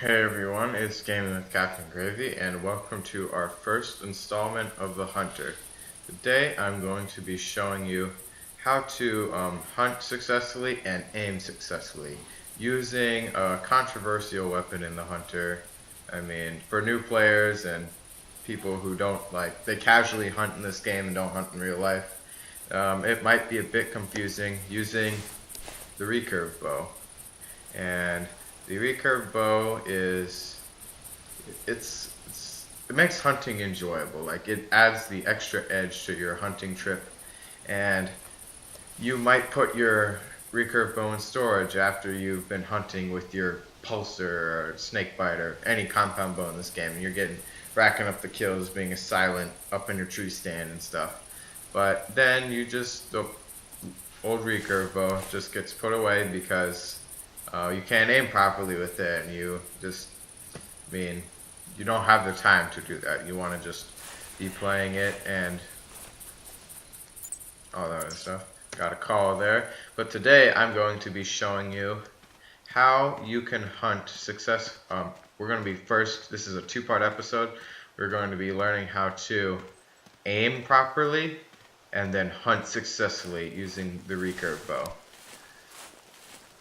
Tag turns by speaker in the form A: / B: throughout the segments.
A: Hey everyone, it's Gaming with Captain Gravy, and welcome to our first installment of the Hunter. Today I'm going to be showing you how to hunt successfully and aim successfully using a controversial weapon in the Hunter. I mean, for new players and people who don't they casually hunt in this game and don't hunt in real life, it might be a bit confusing using the recurve bow. And the recurve bow is it makes hunting enjoyable. Like, it adds the extra edge to your hunting trip, and you might put your recurve bow in storage after you've been hunting with your pulsar or snakebite or any compound bow in this game, and you're getting racking up the kills being a silent up in your tree stand and stuff. But then the old recurve bow just gets put away because you can't aim properly with it, and you don't have the time to do that. You want to just be playing it and all that other stuff. Got a call there. But today I'm going to be showing you how you can hunt success. We're going to be this is a two-part episode. We're going to be learning how to aim properly and then hunt successfully using the recurve bow.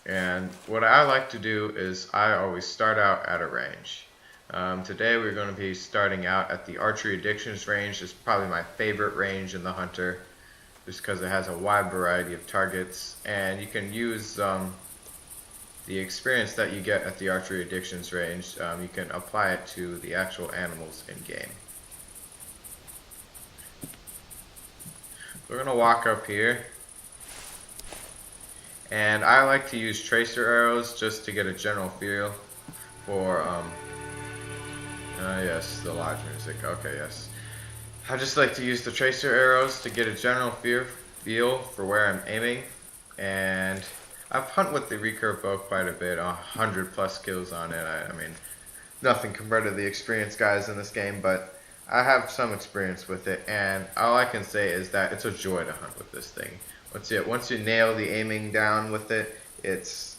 A: And what I like to do is I always start out at a range. Today we're going to be starting out at the Archery Addictions range. It's probably my favorite range in the Hunter, just because it has a wide variety of targets, and you can use the experience that you get at the Archery Addictions range. You can apply it to the actual animals in game. We're going to walk up here. And I like to use tracer arrows just to get a general feel for, yes, the lodge music, okay, yes. I just like to use the tracer arrows to get a general feel for where I'm aiming. And I've hunted with the recurve bow quite a bit, 100+ kills on it. I mean, nothing compared to the experienced guys in this game, but I have some experience with it, and all I can say is that it's a joy to hunt with this thing. Once you nail the aiming down with it, it's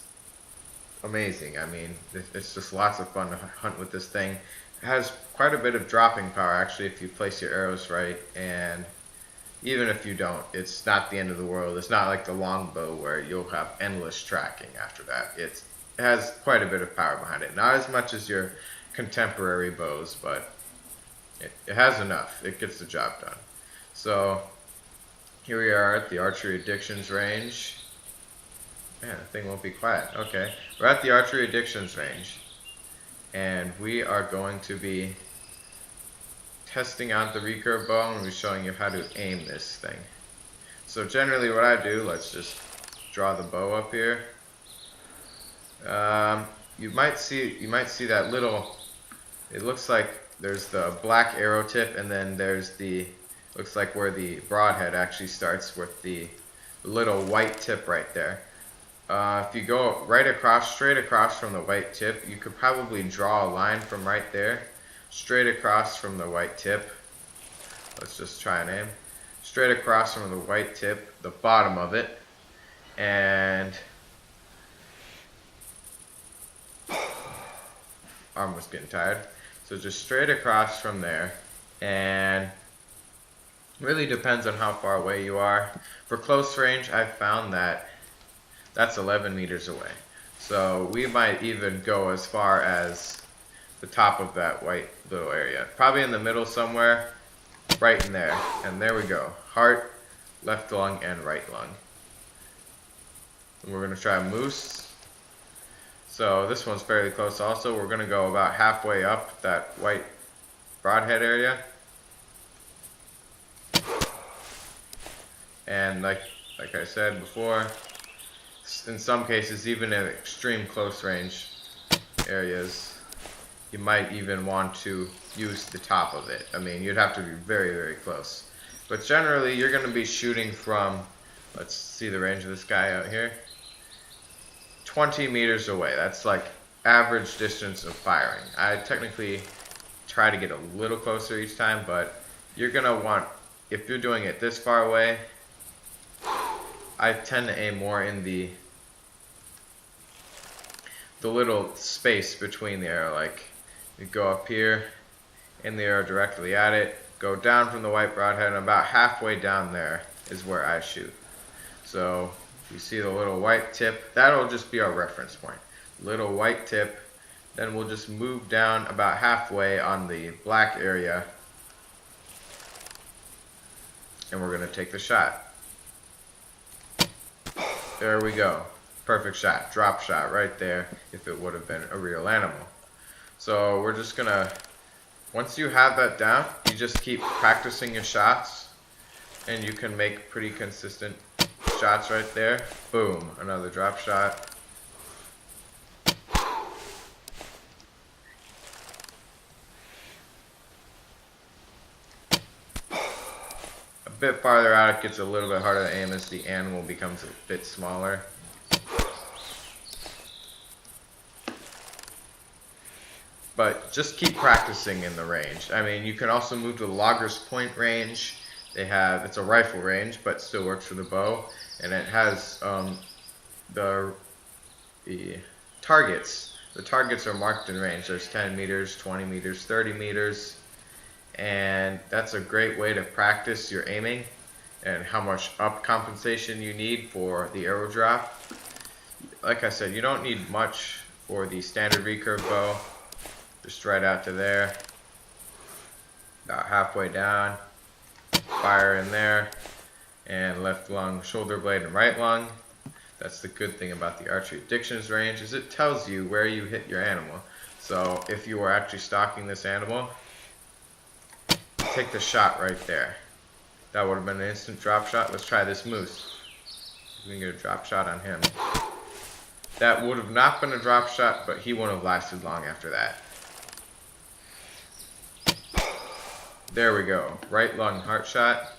A: amazing. I mean, it's just lots of fun to hunt with this thing. It has quite a bit of dropping power, actually, if you place your arrows right, and even if you don't, it's not the end of the world. It's not like the longbow where you'll have endless tracking after that. It has quite a bit of power behind it. Not as much as your contemporary bows, but it has enough. It gets the job done. So here we are at the Archery Addictions range. Man, the thing won't be quiet. Okay, we're at the Archery Addictions range, and we are going to be testing out the recurve bow, and we're showing you how to aim this thing. So generally what I do, let's just draw the bow up here. You might see that little, it looks like there's the black arrow tip, and then there's looks like where the broadhead actually starts with the little white tip right there. If you go straight across from the white tip, you could probably draw a line from right there, straight across from the white tip. Let's just try and aim. Straight across from the white tip, the bottom of it, and arm was getting tired. So just straight across from there, and really depends on how far away you are. For close range, I've found that that's 11 meters away. So we might even go as far as the top of that white little area. Probably in the middle somewhere, right in there. And there we go. Heart, left lung, and right lung. And we're going to try moose. So this one's fairly close also. We're going to go about halfway up that white broadhead area. And like I said before, in some cases, even in extreme close range areas, you might even want to use the top of it. I mean, you'd have to be very, very close. But generally, you're going to be shooting from, let's see the range of this guy out here, 20 meters away. That's like average distance of firing. I technically try to get a little closer each time, but you're going to want, if you're doing it this far away, I tend to aim more in the the little space between the arrow. Like you go up here, in the arrow directly at it, go down from the white broadhead, and about halfway down there is where I shoot. So you see the little white tip, that'll just be our reference point. Little white tip, then we'll just move down about halfway on the black area, and we're going to take the shot. There we go. Perfect shot. Drop shot right there if it would have been a real animal. So we're just going to, once you have that down, you just keep practicing your shots, and you can make pretty consistent shots right there. Boom. Another drop shot. A bit farther out, it gets a little bit harder to aim as the animal becomes a bit smaller. But just keep practicing in the range. I mean, you can also move to the logger's point range. It's a rifle range, but still works for the bow. And it has the targets. The targets are marked in range. There's 10 meters, 20 meters, 30 meters. And that's a great way to practice your aiming and how much up compensation you need for the arrow drop. Like I said, you don't need much for the standard recurve bow. Just right out to there, about halfway down, fire in there, and left lung, shoulder blade, and right lung. That's the good thing about the archery addictions range, is it tells you where you hit your animal. So if you were actually stalking this animal, take the shot right there. That would have been an instant drop shot. Let's try this moose. We can get a drop shot on him. That would have not been a drop shot, but he wouldn't have lasted long after that. There we go, right lung heart shot.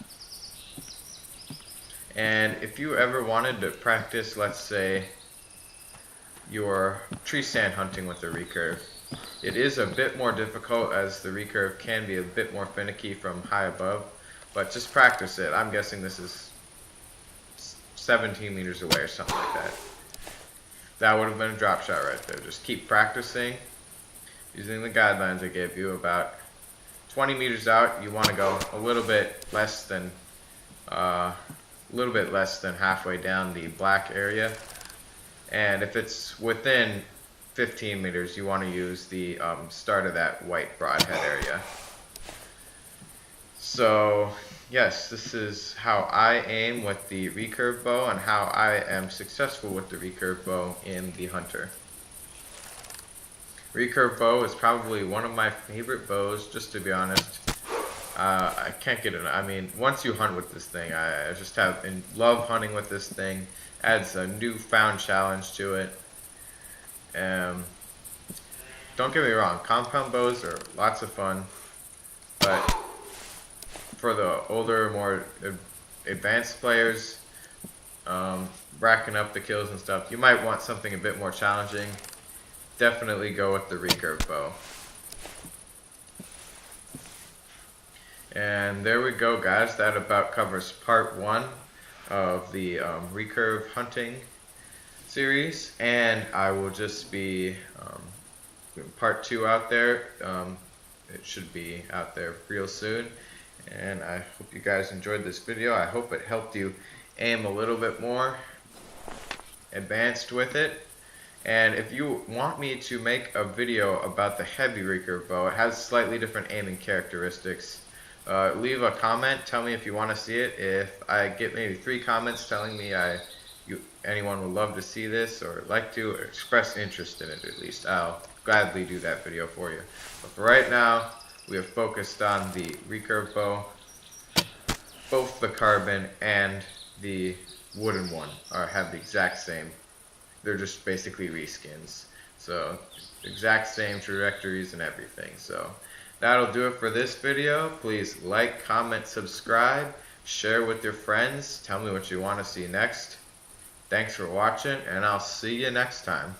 A: And if you ever wanted to practice, let's say, your tree stand hunting with the recurve, it is a bit more difficult as the recurve can be a bit more finicky from high above, but just practice it. I'm guessing this is 17 meters away or something like that. That would have been a drop shot right there. Just keep practicing using the guidelines I gave you. About 20 meters out, you want to go a little bit less than halfway down the black area, and if it's within 15 meters, you want to use the start of that white broadhead area. So yes, this is how I aim with the recurve bow and how I am successful with the recurve bow in the Hunter. Recurve bow is probably one of my favorite bows, just to be honest. I can't get it. I mean, once you hunt with this thing, I just love hunting with this thing. Adds a newfound challenge to it. Don't get me wrong, compound bows are lots of fun, but for the older, more advanced players, racking up the kills and stuff, you might want something a bit more challenging. Definitely go with the recurve bow. And there we go, guys. That about covers part 1 of the recurve hunting series, and I will just be part 2 out there. It should be out there real soon, and I hope you guys enjoyed this video. I hope it helped you aim a little bit more advanced with it. And if you want me to make a video about the heavy recurve bow, it has slightly different aiming characteristics. Leave a comment, tell me if you want to see it. If I get maybe 3 comments telling me anyone would love to see this or like to express interest in it at least, I'll gladly do that video for you. But for right now, we have focused on the recurve bow. Both the carbon and the wooden one have the exact same. They're just basically reskins. So exact same trajectories and everything. So that'll do it for this video. Please like, comment, subscribe, share with your friends. Tell me what you want to see next. Thanks for watching, and I'll see you next time.